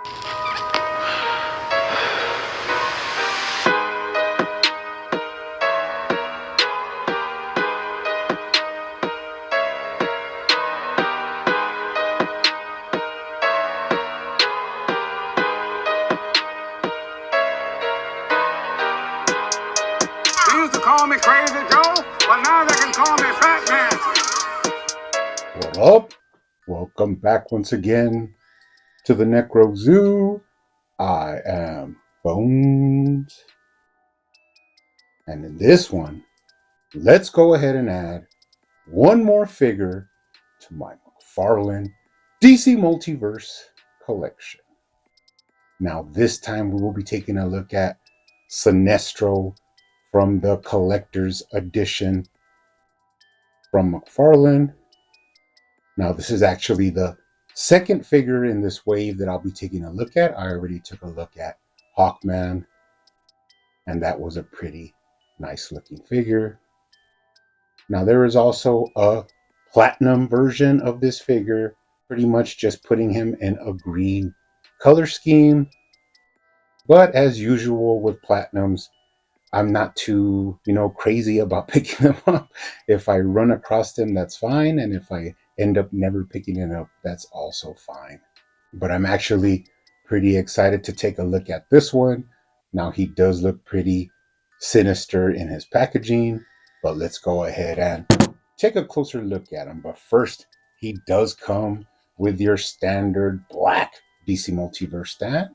They used to call me Crazy Joe, but now they can call me Batman. What up? Welcome back once again to the Necro Zoo. I am Bones. And in this one, let's go ahead and add one more figure to my McFarlane DC Multiverse collection. Now, this time we will be taking a look at Sinestro from the Collector's Edition from McFarlane. Now, this is actually the second figure in this wave that I'll be taking a look at. I already took a look at Hawkman, and that was a pretty nice looking figure. Now, there is also a platinum version of this figure, pretty much just putting him in a green color scheme. But as usual with platinums, I'm not too, crazy about picking them up. If I run across them, that's fine. And if I end up never picking it up, that's also fine. But I'm actually pretty excited to take a look at this one. Now, he does look pretty sinister in his packaging, but let's go ahead and take a closer look at him. But first, he does come with your standard black DC Multiverse stand.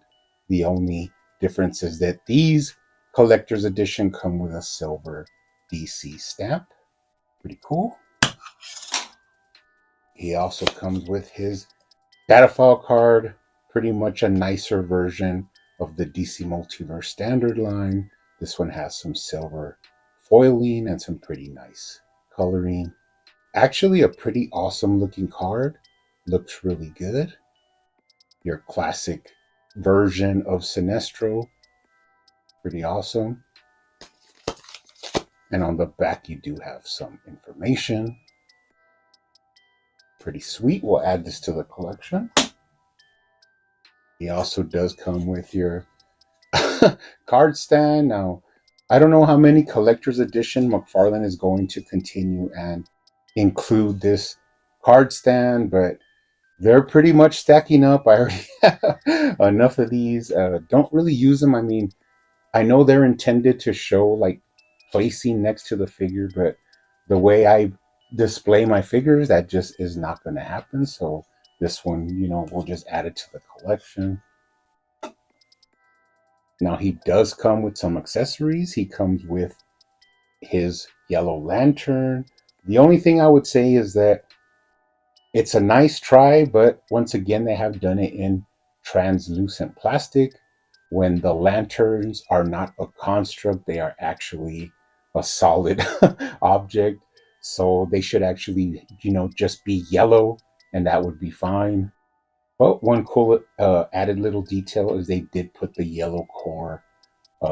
The only difference is that these Collector's Edition come with a silver DC stamp. Pretty cool. He also comes with his data file card, pretty much a nicer version of the DC Multiverse standard line. This one has some silver foiling and some pretty nice coloring. Actually, a pretty awesome looking card. Looks really good. Your classic version of Sinestro. Pretty awesome. And on the back, you do have some information. Pretty sweet. We'll add this to the collection. He also does come with your card stand. Now, I don't know how many Collector's Edition McFarlane is going to continue and include this card stand, but they're pretty much stacking up. I already have enough of these. Don't really use them. I mean, I know they're intended to show like placing next to the figure, but the way I display my figures, that just is not going to happen. So this one, we'll just add it to the collection. Now, he does come with some accessories. He comes with his yellow lantern. The only thing I would say is that it's a nice try, but once again, they have done it in translucent plastic. When the lanterns are not a construct, they are actually a solid object. So they should actually, just be yellow, and that would be fine. But one cool added little detail is they did put the yellow core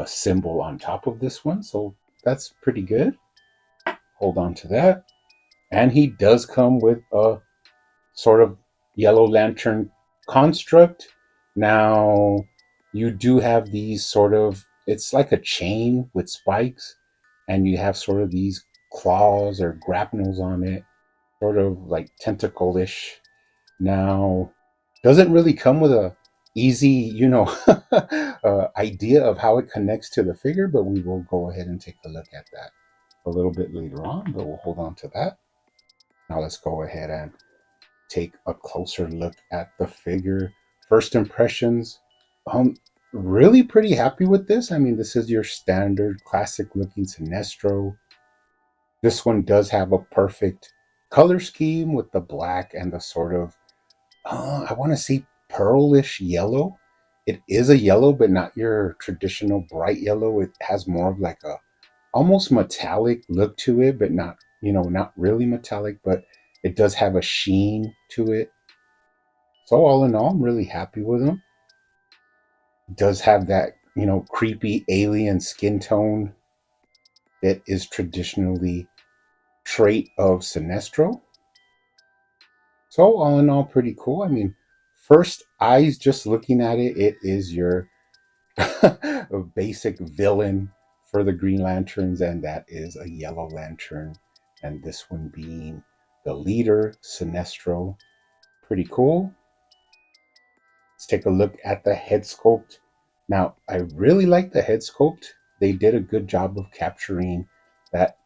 symbol on top of this one. So that's pretty good. Hold on to that. And he does come with a sort of yellow lantern construct. Now, you do have these sort of, it's like a chain with spikes, and you have sort of these claws or grapnels on it, sort of like tentacle-ish. Now, doesn't really come with a easy, idea of how it connects to the figure, but we will go ahead and take a look at that a little bit later on, but we'll hold on to that. Now let's go ahead and take a closer look at the figure. First impressions, really pretty happy with this. I mean, this is your standard classic looking Sinestro. This one does have a perfect color scheme with the black and the sort of, I want to say pearlish yellow. It is a yellow, but not your traditional bright yellow. It has more of like a almost metallic look to it, but not, not really metallic, but it does have a sheen to it. So all in all, I'm really happy with them. It does have that, creepy alien skin tone that is traditionally trait of Sinestro. So all in all, pretty cool. I mean, first eyes, just looking at it, it is your basic villain for the Green Lanterns, and that is a Yellow Lantern. And this one being the leader, Sinestro. Pretty cool. Let's take a look at the head sculpt. Now, I really like the head sculpt. They did a good job of capturing that,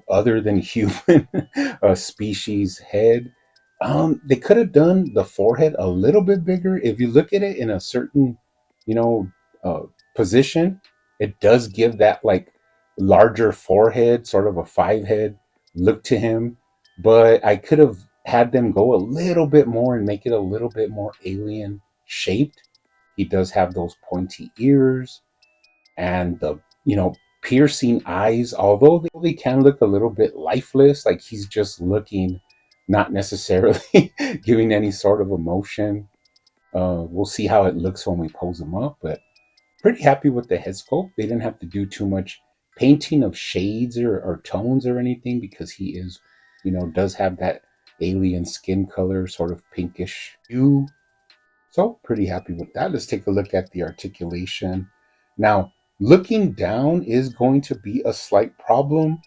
other than human species head. They could have done the forehead a little bit bigger. If you look at it in a certain, you know, uh, position, it does give that like larger forehead, sort of a five head look to him. But I could have had them go a little bit more and make it a little bit more alien shaped. He does have those pointy ears and the, piercing eyes, although they can look a little bit lifeless, like he's just looking, not necessarily giving any sort of emotion. We'll see how it looks when we pose him up, but pretty happy with the head sculpt. They didn't have to do too much painting of shades or tones or anything because he is, does have that alien skin color, sort of pinkish hue. So pretty happy with that. Let's take a look at the articulation. Now, looking down is going to be a slight problem,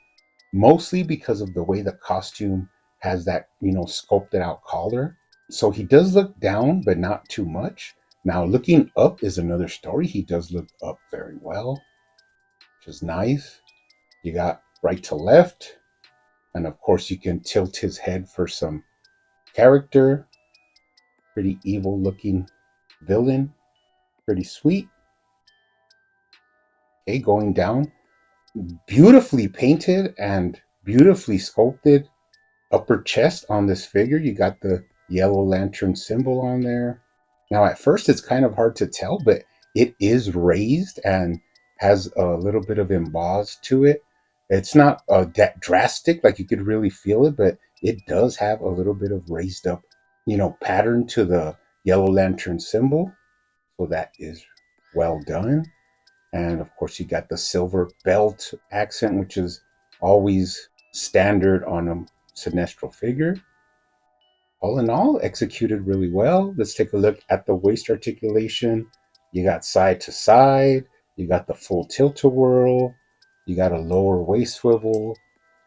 mostly because of the way the costume has that, sculpted out collar. So he does look down, but not too much. Now, looking up is another story. He does look up very well, which is nice. You got right to left. And of course, you can tilt his head for some character. Pretty evil looking villain. Pretty sweet. Okay, going down. Beautifully painted and beautifully sculpted upper chest on this figure. You got the Yellow Lantern symbol on there. Now, at first, it's kind of hard to tell, but it is raised and has a little bit of emboss to it. It's not that drastic, like you could really feel it, but it does have a little bit of raised up, pattern to the Yellow Lantern symbol. So that is well done. And of course, you got the silver belt accent, which is always standard on a Sinestro figure. All in all, executed really well. Let's take a look at the waist articulation. You got side to side. You got the full tilt-a-whirl. You got a lower waist swivel,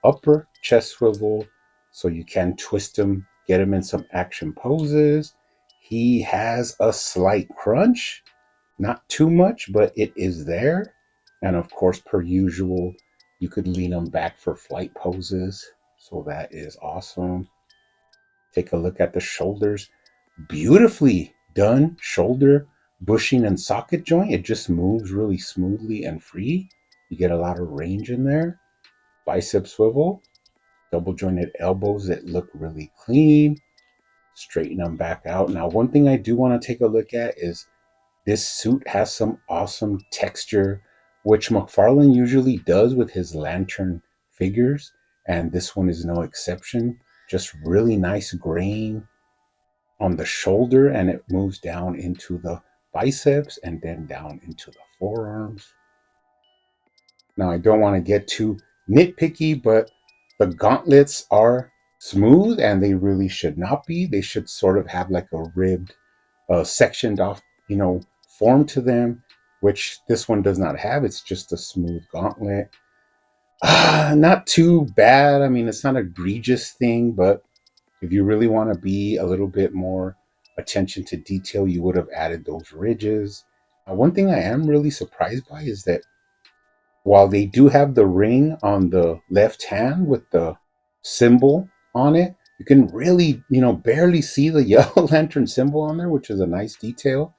upper chest swivel. So you can twist him, get him in some action poses. He has a slight crunch. Not too much, but it is there. And of course, per usual, you could lean them back for flight poses. So that is awesome. Take a look at the shoulders. Beautifully done shoulder bushing and socket joint. It just moves really smoothly and free. You get a lot of range in there. Bicep swivel. Double jointed elbows that look really clean. Straighten them back out. Now, one thing I do want to take a look at is this suit has some awesome texture, which McFarlane usually does with his lantern figures, and this one is no exception. Just really nice grain on the shoulder, and it moves down into the biceps and then down into the forearms. Now, I don't want to get too nitpicky, but the gauntlets are smooth, and they really should not be. They should sort of have like a ribbed, sectioned off, form to them, which this one does not have. It's just a smooth gauntlet. Not too bad. I mean, it's not an egregious thing, but if you really want to be a little bit more attention to detail, you would have added those ridges. One thing I am really surprised by is that while they do have the ring on the left hand with the symbol on it, you can really, barely see the Yellow Lantern symbol on there, which is a nice detail.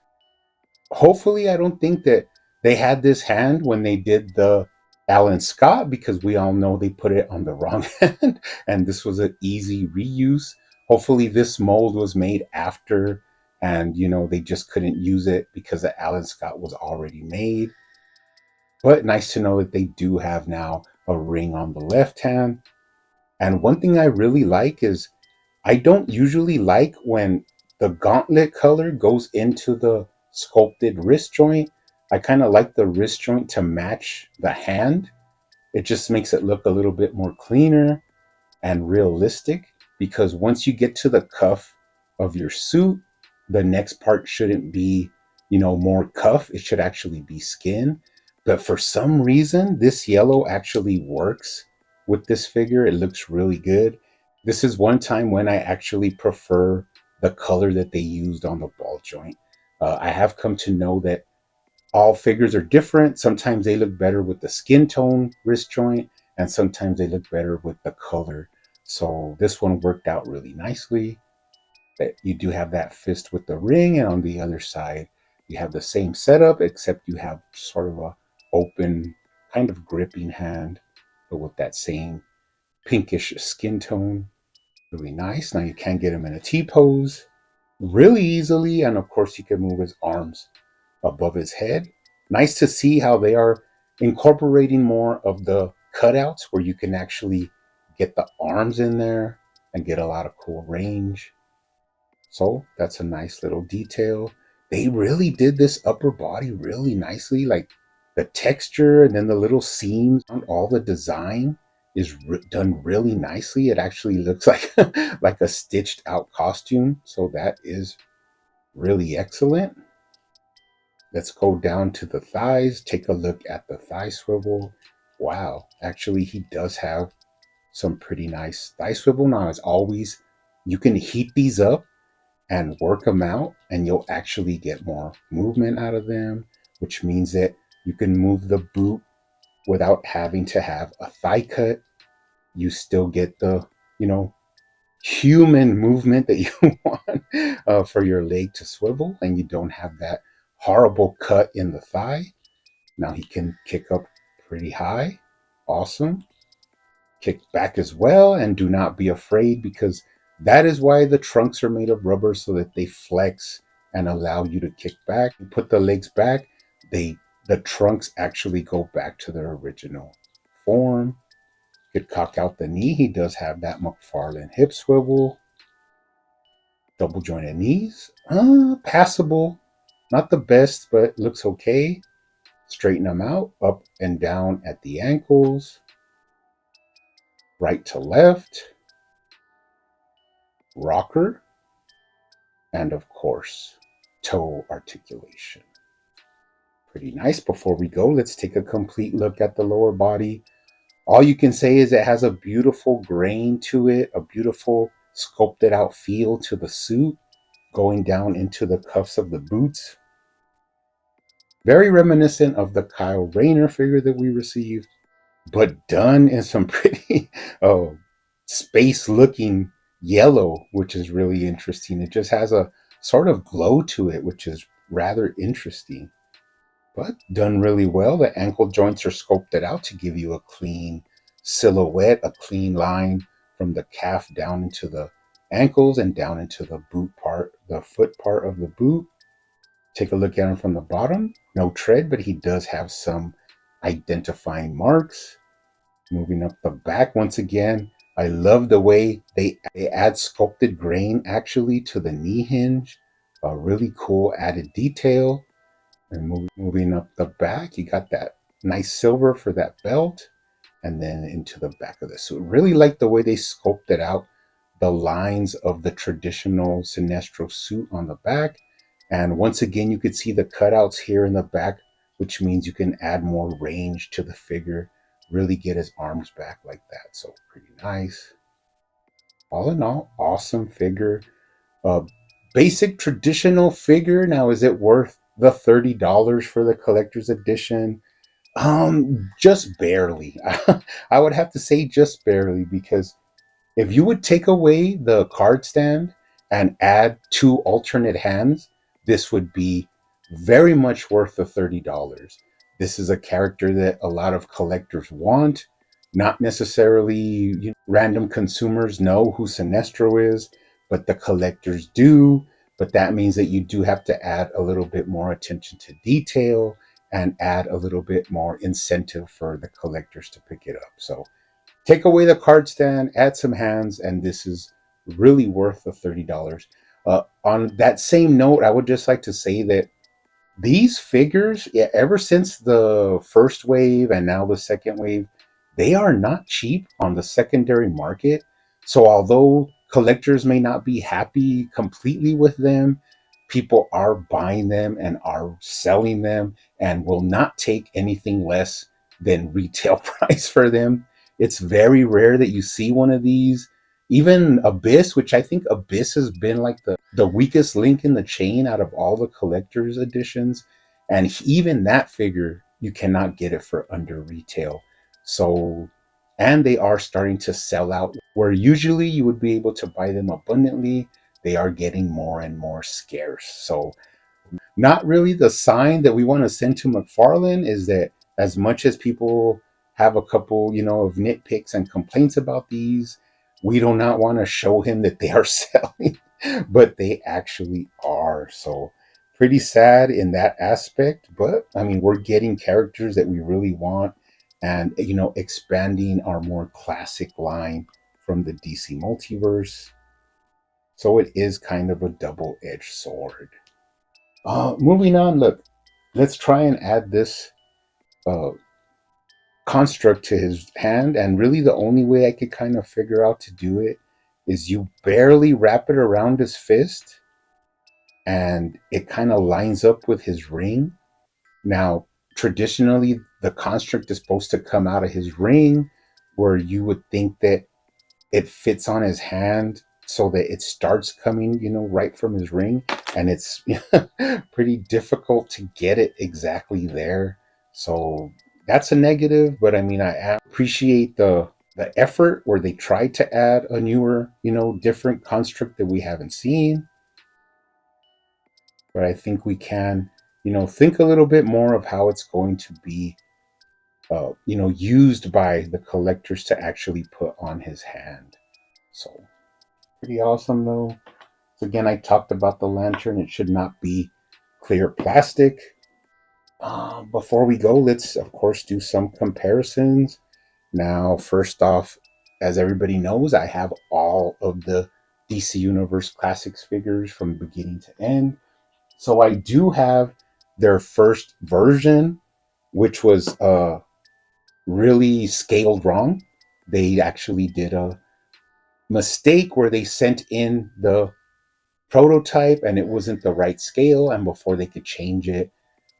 Hopefully, I don't think that they had this hand when they did the Alan Scott, because we all know they put it on the wrong hand, and this was an easy reuse. Hopefully, this mold was made after, and they just couldn't use it because the Alan Scott was already made. But nice to know that they do have now a ring on the left hand. And one thing I really like is I don't usually like when the gauntlet color goes into the sculpted wrist joint. I kind of like the wrist joint to match the hand. It just makes it look a little bit more cleaner and realistic, because once you get to the cuff of your suit, the next part shouldn't be, more cuff. It should actually be skin. But for some reason, this yellow actually works with this figure. It looks really good. This is one time when I actually prefer the color that they used on the ball joint. I have come to know that all figures are different. Sometimes they look better with the skin tone wrist joint, and sometimes they look better with the color. So this one worked out really nicely. That you do have that fist with the ring, and on the other side you have the same setup, except you have sort of a open kind of gripping hand, but with that same pinkish skin tone. Really nice. Now you can get him in a T pose really easily, and of course you can move his arms above his head. Nice to see how they are incorporating more of the cutouts where you can actually get the arms in there and get a lot of cool range. So that's a nice little detail. They really did this upper body really nicely. Like the texture and then the little seams on all the design is done really nicely. It actually looks like like a stitched out costume. So that is really excellent. Let's go down to the thighs. Take a look at the thigh swivel. Wow, actually he does have some pretty nice thigh swivel. Now, as always, you can heat these up and work them out, and you'll actually get more movement out of them, which means that you can move the boot without having to have a thigh cut. You still get the, human movement that you want for your leg to swivel, and you don't have that horrible cut in the thigh. Now he can kick up pretty high. Awesome. Kick back as well, and do not be afraid, because that is why the trunks are made of rubber, so that they flex and allow you to kick back. You put the legs back, the trunks actually go back to their original form. Could cock out the knee. He does have that McFarlane hip swivel. Double jointed knees. Passable. Not the best, but looks okay. Straighten them out, up and down at the ankles. Right to left. Rocker. And of course, toe articulation. Pretty nice. Before we go, let's take a complete look at the lower body. All you can say is it has a beautiful grain to it, a beautiful sculpted out feel to the suit, going down into the cuffs of the boots. Very reminiscent of the Kyle Rayner figure that we received, but done in some pretty space looking yellow, which is really interesting. It just has a sort of glow to it, which is rather interesting, but done really well. The ankle joints are sculpted out to give you a clean silhouette, a clean line from the calf down into the ankles and down into the boot part, the foot part of the boot. Take a look at him from the bottom. No tread, but he does have some identifying marks. Moving up the back once again, I love the way they add sculpted grain actually to the knee hinge. A really cool added detail. And moving up the back, you got that nice silver for that belt, and then into the back of the suit. Really like the way they sculpted out the lines of the traditional Sinestro suit on the back. And once again, you could see the cutouts here in the back, which means you can add more range to the figure, really get his arms back like that. So pretty nice. All in all, awesome figure. Basic traditional figure. Now, is it worth the $30 for the collector's edition? Just barely. I would have to say just barely, because if you would take away the card stand and add two alternate hands, this would be very much worth the $30. This is a character that a lot of collectors want. Not necessarily random consumers know who Sinestro is, but the collectors do. But that means that you do have to add a little bit more attention to detail and add a little bit more incentive for the collectors to pick it up. So take away the card stand, add some hands, and this is really worth the $30. On that same note, I would just like to say that these figures, yeah, ever since the first wave and now the second wave, they are not cheap on the secondary market. So although collectors may not be happy completely with them, people are buying them and are selling them and will not take anything less than retail price for them. It's very rare that you see one of these. Even Abyss, which I think Abyss has been like the weakest link in the chain out of all the collector's editions. And even that figure, you cannot get it for under retail. So, and they are starting to sell out where usually you would be able to buy them abundantly. They are getting more and more scarce. So, not really the sign that we want to send to McFarlane is that as much as people have a couple, of nitpicks and complaints about these, we do not want to show him that they are selling, but they actually are. So pretty sad in that aspect. But I mean, we're getting characters that we really want and, expanding our more classic line from the DC multiverse. So it is kind of a double-edged sword. Moving on, look, let's try and add this uh, construct to his hand. And really, the only way I could kind of figure out to do it is you barely wrap it around his fist and it kind of lines up with his ring. Now, traditionally, the construct is supposed to come out of his ring, where you would think that it fits on his hand so that it starts coming, right from his ring. And it's pretty difficult to get it exactly there. So that's a negative, but I mean, I appreciate the effort where they tried to add a newer, different construct that we haven't seen. But I think we can, think a little bit more of how it's going to be, used by the collectors to actually put on his hand. So pretty awesome though. So again, I talked about the lantern. It should not be clear plastic. Before we go, let's of course do some comparisons. Now, first off, as everybody knows, I have all of the DC Universe Classics figures from beginning to end. So I do have their first version, which was really scaled wrong. They actually did a mistake where they sent in the prototype and it wasn't the right scale, and before they could change it,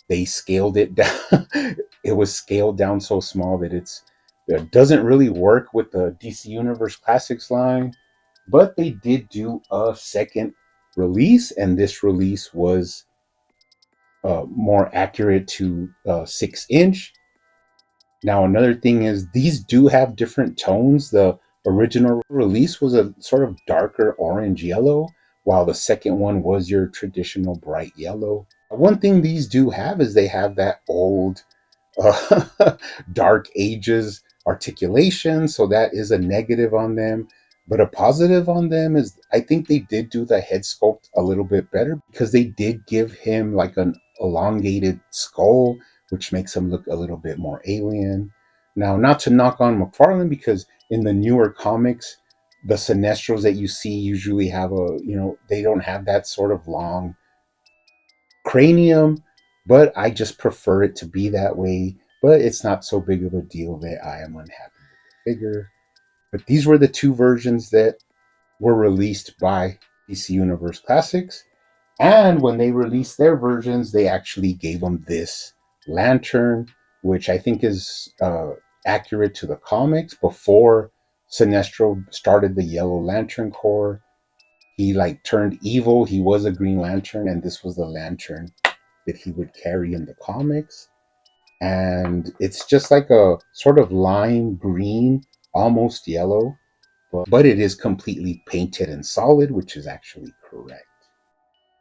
they scaled it down. It was scaled down so small that it doesn't really work with the DC Universe Classics line. But they did do a second release, and this release was more accurate to 6-inch. Now, another thing is these do have different tones. The original release was a sort of darker orange yellow, while the second one was your traditional bright yellow. One thing these do have is they have that old dark ages articulation, so that is a negative on them. But a positive on them is I think they did do the head sculpt a little bit better because they did give him like an elongated skull, which makes him look a little bit more alien. Now, not to knock on McFarlane, because in the newer comics, the Sinestros that you see usually have they don't have that sort of long cranium, but I just prefer it to be that way. But it's not so big of a deal that I am unhappy with the figure. But these were the two versions that were released by DC Universe Classics. And when they released their versions, they actually gave them this lantern, which I think is accurate to the comics. Before Sinestro started the Yellow Lantern Corps, he turned evil. He was a Green Lantern, and this was the lantern that he would carry in the comics. And it's just like a sort of lime green, almost yellow, but it is completely painted and solid, which is actually correct.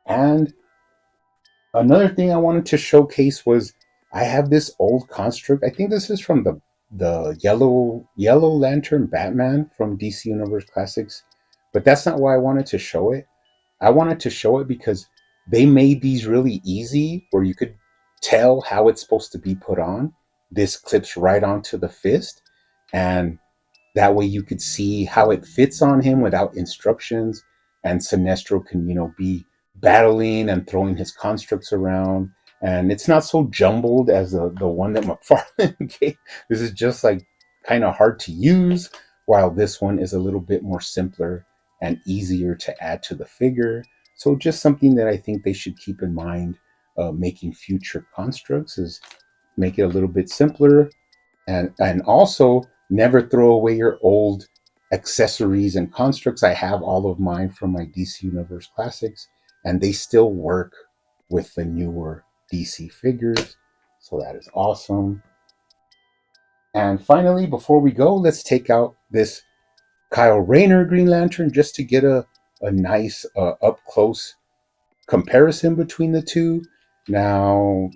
And another thing I wanted to showcase was I have this old construct. I think this is from the yellow lantern Batman from DC Universe Classics, but that's not why I wanted to show it. I wanted to show it because they made these really easy where you could tell how it's supposed to be put on. This clips right onto the fist, and that way you could see how it fits on him without instructions. And Sinestro can, be battling and throwing his constructs around. And it's not so jumbled as the one that McFarlane gave. This is just kind of hard to use, while this one is a little bit more simpler and easier to add to the figure. So just something that I think they should keep in mind making future constructs is make it a little bit simpler, and also never throw away your old accessories and constructs. I have all of mine from my DC Universe Classics, and they still work with the newer DC figures. So that is awesome. And finally, before we go, let's take out this Kyle Rayner Green Lantern just to get a nice up close comparison between the two. Now,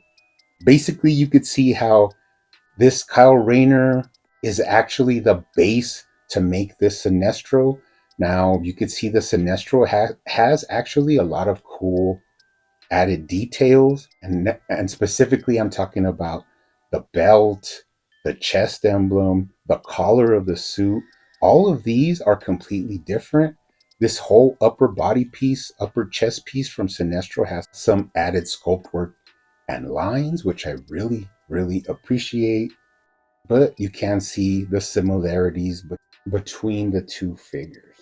basically, you could see how this Kyle Rayner is actually the base to make this Sinestro. Now, you could see the Sinestro has actually a lot of cool added details, and specifically, I'm talking about the belt, the chest emblem, the collar of the suit. All of these are completely different. This whole upper body piece, upper chest piece from Sinestro has some added sculpt work and lines, which I really, really appreciate. But you can see the similarities between the two figures.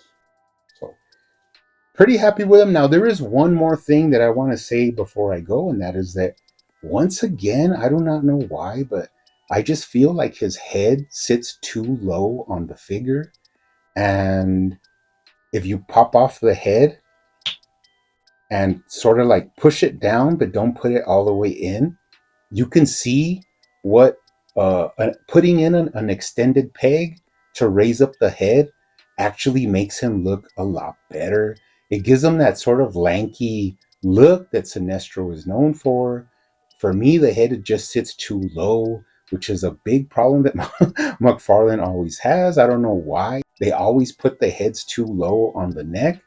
So pretty happy with them. Now, there is one more thing that I want to say before I go, and that is that once again, I do not know why, but I just feel like his head sits too low on the figure. And if you pop off the head and sort of like push it down, but don't put it all the way in, you can see what putting in an extended peg to raise up the head actually makes him look a lot better. It gives him that sort of lanky look that Sinestro is known for. For me, the head just sits too low, which is a big problem that McFarlane always has. I don't know why. They always put the heads too low on the neck.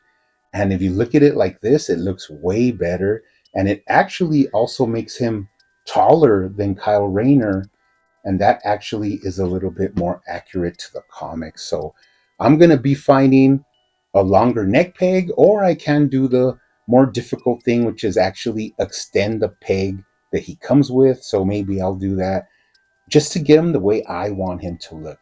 And if you look at it like this, it looks way better. And it actually also makes him taller than Kyle Rayner, and that actually is a little bit more accurate to the comics. So I'm going to be finding a longer neck peg, or I can do the more difficult thing, which is actually extend the peg that he comes with. So maybe I'll do that just to get him the way I want him to look.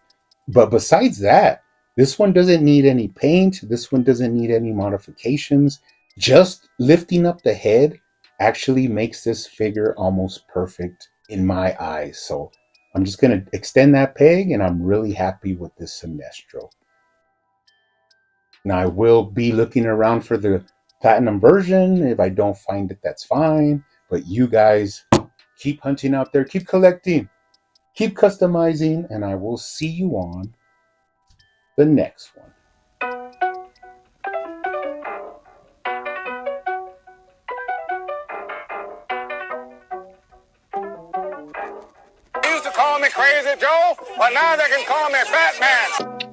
But besides that, this one doesn't need any paint. This one doesn't need any modifications. Just lifting up the head actually makes this figure almost perfect in my eyes. So I'm just going to extend that peg, and I'm really happy with this Sinestro. Now, I will be looking around for the platinum version. If I don't find it, that's fine. But you guys keep hunting out there, keep collecting, keep customizing, and I will see you on the next one. They used to call me Crazy Joe, but now they can call me Batman.